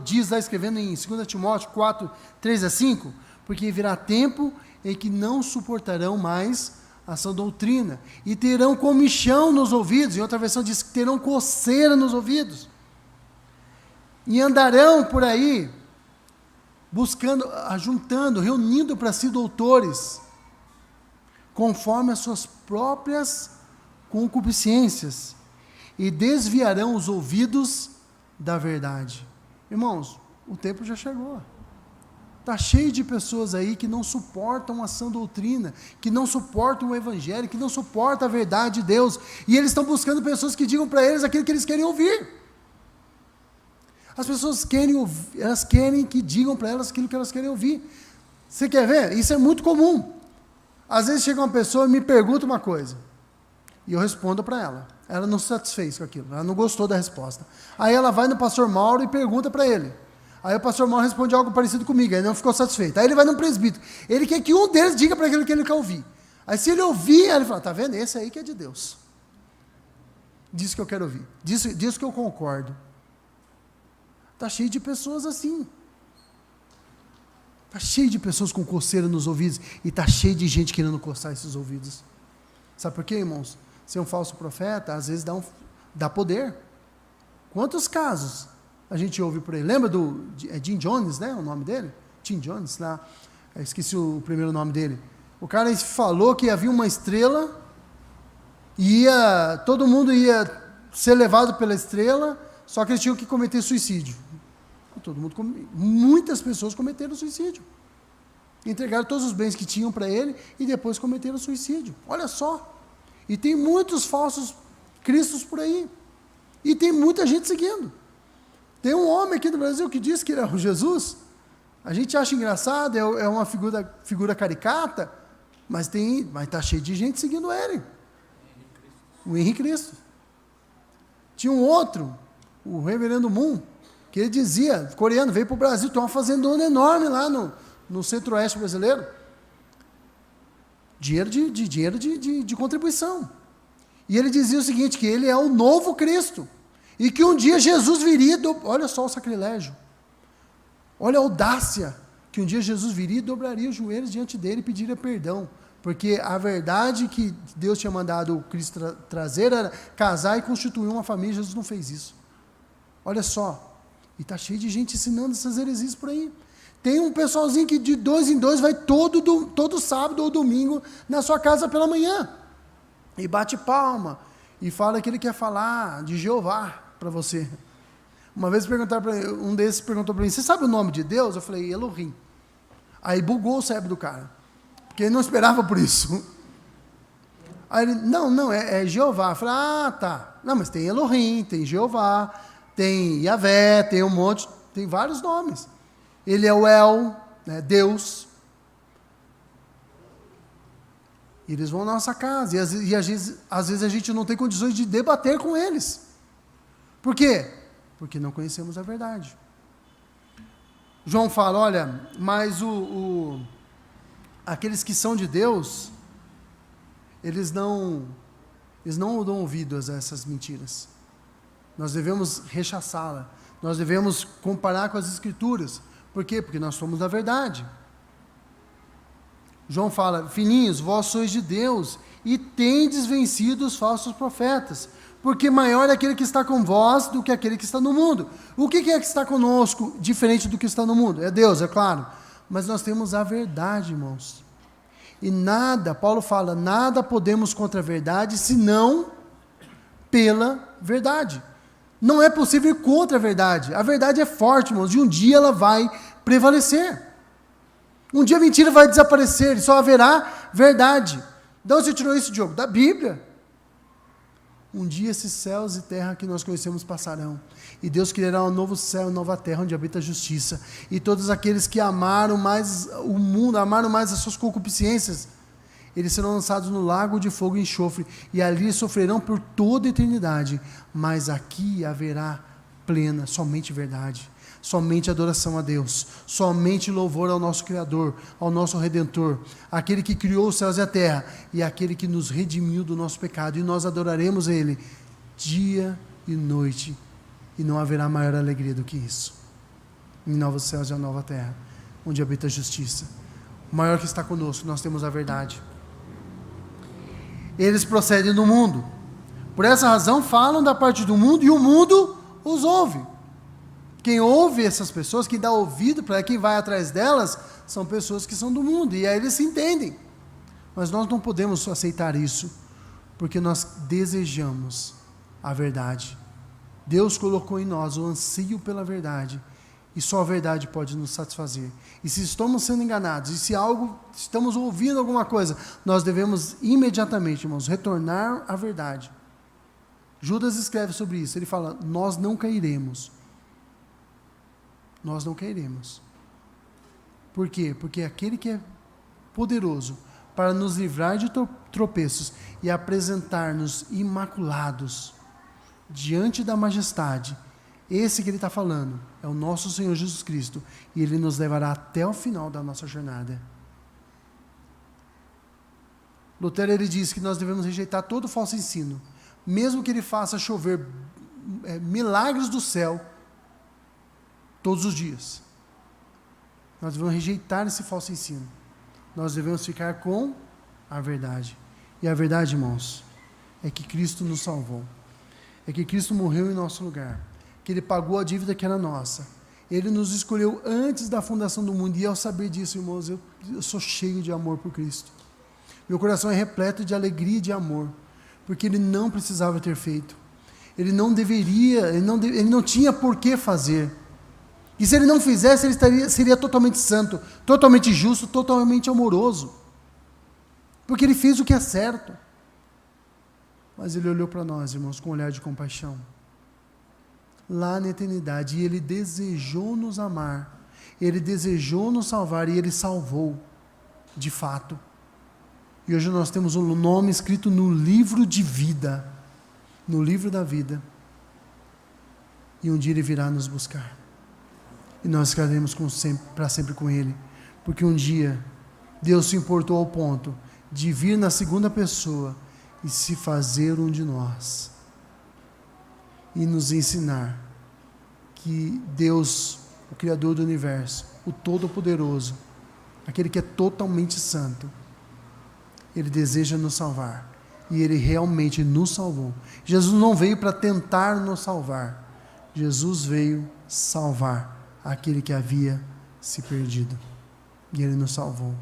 diz lá, escrevendo em 2 Timóteo 4, 3-5, porque virá tempo em que não suportarão mais a sã doutrina, e terão comichão nos ouvidos, em outra versão diz que terão coceira nos ouvidos, e andarão por aí, buscando, ajuntando, reunindo para si doutores, conforme as suas próprias concupiscências, e desviarão os ouvidos da verdade. Irmãos, o tempo já chegou. Está cheio de pessoas aí que não suportam a sã doutrina, que não suportam o evangelho, que não suportam a verdade de Deus, e eles estão buscando pessoas que digam para eles aquilo que eles querem ouvir. As pessoas querem ouvir, elas querem que digam para elas aquilo que elas querem ouvir. Você quer ver? Isso é muito comum. Às vezes chega uma pessoa e me pergunta uma coisa, e eu respondo para ela. Ela não se satisfez com aquilo, ela não gostou da resposta. Aí ela vai no pastor Mauro e pergunta para ele. Aí o pastor Mauro responde algo parecido comigo, aí não ficou satisfeito. Aí ele vai no presbítero, ele quer que um deles diga para aquilo que ele quer ouvir. Aí se ele ouvir, ele fala, tá vendo? Esse aí que é de Deus. Diz que eu quero ouvir, diz que eu concordo. Está cheio de pessoas assim. Está cheio de pessoas com coceira nos ouvidos, e está cheio de gente querendo coçar esses ouvidos. Sabe por quê, irmãos? Ser um falso profeta, às vezes dá poder. Quantos casos a gente ouve por aí? Lembra do Jim Jones, né? O nome dele? Jim Jones, lá. Eu esqueci o primeiro nome dele. O cara falou que havia uma estrela e todo mundo ia ser levado pela estrela, só que eles tinham que cometer suicídio. Muitas pessoas cometeram suicídio. Entregaram todos os bens que tinham para ele e depois cometeram suicídio. Olha só. E tem muitos falsos cristos por aí. E tem muita gente seguindo. Tem um homem aqui do Brasil que diz que ele é o Jesus. A gente acha engraçado, é uma figura caricata, mas está cheio de gente seguindo ele. O Henrique Cristo. Tinha um outro, o reverendo Moon, que ele dizia, coreano, veio para o Brasil, tem uma fazendona enorme lá no centro-oeste brasileiro. Dinheiro de contribuição. E ele dizia o seguinte, que ele é o novo Cristo. E que um dia Jesus viria, olha só o sacrilégio, olha a audácia, que um dia Jesus viria e dobraria os joelhos diante dele e pediria perdão, porque a verdade que Deus tinha mandado o Cristo trazer era casar e constituir uma família. Jesus não fez isso. Olha só, e está cheio de gente ensinando essas heresias por aí. Tem um pessoalzinho que de 2 em 2 vai todo sábado ou domingo na sua casa pela manhã, e bate palma, e fala que ele quer falar de Jeová para você. Uma vez um desses perguntou para mim, você sabe o nome de Deus? Eu falei, Elohim. Aí bugou o cérebro do cara, porque ele não esperava por isso. Aí ele, não, é Jeová. Eu falei, tá. Não, mas tem Elohim, tem Jeová, tem Yahvé, tem um monte, tem vários nomes. Ele é o El, né, Deus. E eles vão na nossa casa, e às vezes a gente não tem condições de debater com eles. Por quê? Porque não conhecemos a verdade. João fala, olha, mas aqueles que são de Deus, eles não dão ouvidos a essas mentiras. Nós devemos rechaçá-la, nós devemos comparar com as Escrituras. Por quê? Porque nós somos da verdade. João fala, filhinhos, vós sois de Deus, e tendes vencido os falsos profetas, porque maior é aquele que está com vós do que aquele que está no mundo. O que é que está conosco, diferente do que está no mundo? É Deus, é claro, mas nós temos a verdade, irmãos. E nada, Paulo fala, nada podemos contra a verdade, senão pela verdade. Não é possível ir contra a verdade. A verdade é forte, irmãos, e um dia ela vai prevalecer. Um dia a mentira vai desaparecer, e só haverá verdade. De onde você tirou isso, Diogo? Da Bíblia. Um dia esses céus e terra que nós conhecemos passarão, e Deus criará um novo céu e nova terra onde habita a justiça, e todos aqueles que amaram mais o mundo, amaram mais as suas concupiscências, eles serão lançados no lago de fogo e enxofre, e ali sofrerão por toda a eternidade, mas aqui haverá plena, somente verdade, somente adoração a Deus, somente louvor ao nosso Criador, ao nosso Redentor, aquele que criou os céus e a terra, e aquele que nos redimiu do nosso pecado, e nós adoraremos Ele dia e noite, e não haverá maior alegria do que isso, em novos céus e a nova terra, onde habita a justiça. O maior que está conosco, nós temos a verdade. Eles procedem do mundo, por essa razão falam da parte do mundo, e o mundo os ouve. Quem ouve essas pessoas, quem dá ouvido para quem vai atrás delas, são pessoas que são do mundo, e aí eles se entendem. Mas nós não podemos aceitar isso, porque nós desejamos a verdade. Deus colocou em nós o ansio pela verdade, e só a verdade pode nos satisfazer. E se estamos sendo enganados, e se estamos ouvindo alguma coisa, nós devemos imediatamente, irmãos, retornar à verdade. Judas escreve sobre isso, ele fala, nós não cairemos. Nós não cairemos. Por quê? Porque aquele que é poderoso para nos livrar de tropeços e apresentar-nos imaculados diante da majestade, esse que ele está falando é o nosso Senhor Jesus Cristo, e ele nos levará até o final da nossa jornada. Lutero, ele diz que nós devemos rejeitar todo falso ensino, mesmo que ele faça chover milagres do céu todos os dias. Nós devemos rejeitar esse falso ensino. Nós devemos ficar com a verdade. E a verdade, irmãos, é que Cristo nos salvou. É que Cristo morreu em nosso lugar. Que Ele pagou a dívida que era nossa. Ele nos escolheu antes da fundação do mundo. E ao saber disso, irmãos, eu sou cheio de amor por Cristo. Meu coração é repleto de alegria e de amor. Porque Ele não precisava ter feito. Ele não deveria, ele não tinha por que fazer. E se ele não fizesse, ele seria totalmente santo, totalmente justo, totalmente amoroso. Porque ele fez o que é certo. Mas ele olhou para nós, irmãos, com um olhar de compaixão. Lá na eternidade, e ele desejou nos amar, ele desejou nos salvar, e ele salvou, de fato. E hoje nós temos um nome escrito no livro de vida, no livro da vida. E um dia ele virá nos buscar. E nós ficaremos para sempre com Ele, porque um dia Deus se importou ao ponto de vir na segunda pessoa e se fazer um de nós, e nos ensinar que Deus, o Criador do Universo, o Todo-Poderoso, aquele que é totalmente santo, Ele deseja nos salvar, e Ele realmente nos salvou. Jesus não veio para tentar nos salvar, Jesus veio salvar aquele que havia se perdido, e Ele nos salvou.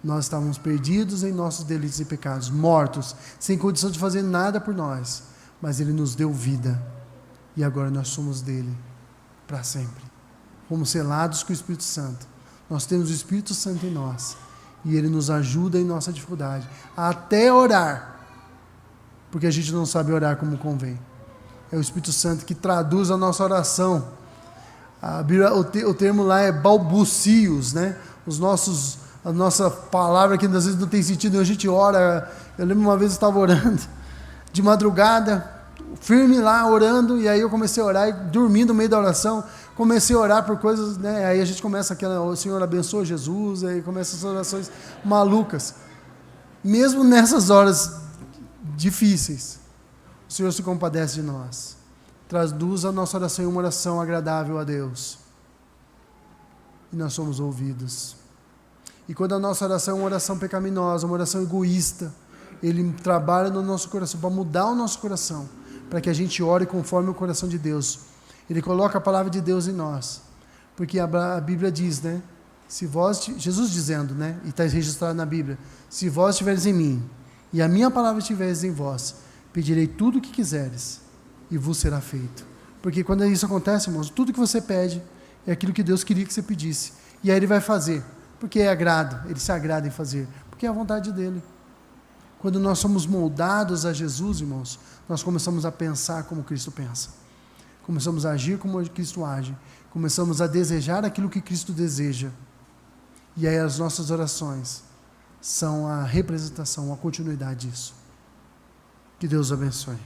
Nós estávamos perdidos em nossos delitos e pecados, mortos, sem condição de fazer nada por nós, mas Ele nos deu vida, e agora nós somos dele para sempre. Fomos selados com o Espírito Santo, nós temos o Espírito Santo em nós, e Ele nos ajuda em nossa dificuldade, até orar, porque a gente não sabe orar como convém. É o Espírito Santo que traduz a nossa oração. O termo lá é balbucios, né? A nossa palavra que às vezes não tem sentido, a gente ora. Eu lembro uma vez eu estava orando de madrugada, firme lá orando, e aí eu comecei a orar, e dormindo no meio da oração, comecei a orar por coisas, né? Aí a gente começa aquela, o Senhor abençoa Jesus, aí começa essas orações malucas. Mesmo nessas horas difíceis, o Senhor se compadece de nós. Traduz a nossa oração em uma oração agradável a Deus. E nós somos ouvidos. E quando a nossa oração é uma oração pecaminosa, uma oração egoísta, Ele trabalha no nosso coração para mudar o nosso coração, para que a gente ore conforme o coração de Deus. Ele coloca a palavra de Deus em nós. Porque a Bíblia diz, né, Jesus dizendo, né? E está registrado na Bíblia, se vós estiveres em mim, e a minha palavra estiveres em vós, pedirei tudo o que quiseres, e vos será feito. Porque quando isso acontece, irmãos, tudo que você pede é aquilo que Deus queria que você pedisse. E aí Ele vai fazer, porque é agrado, Ele se agrada em fazer, porque é a vontade dEle. Quando nós somos moldados a Jesus, irmãos, nós começamos a pensar como Cristo pensa. Começamos a agir como Cristo age. Começamos a desejar aquilo que Cristo deseja. E aí as nossas orações são a representação, a continuidade disso. Que Deus abençoe.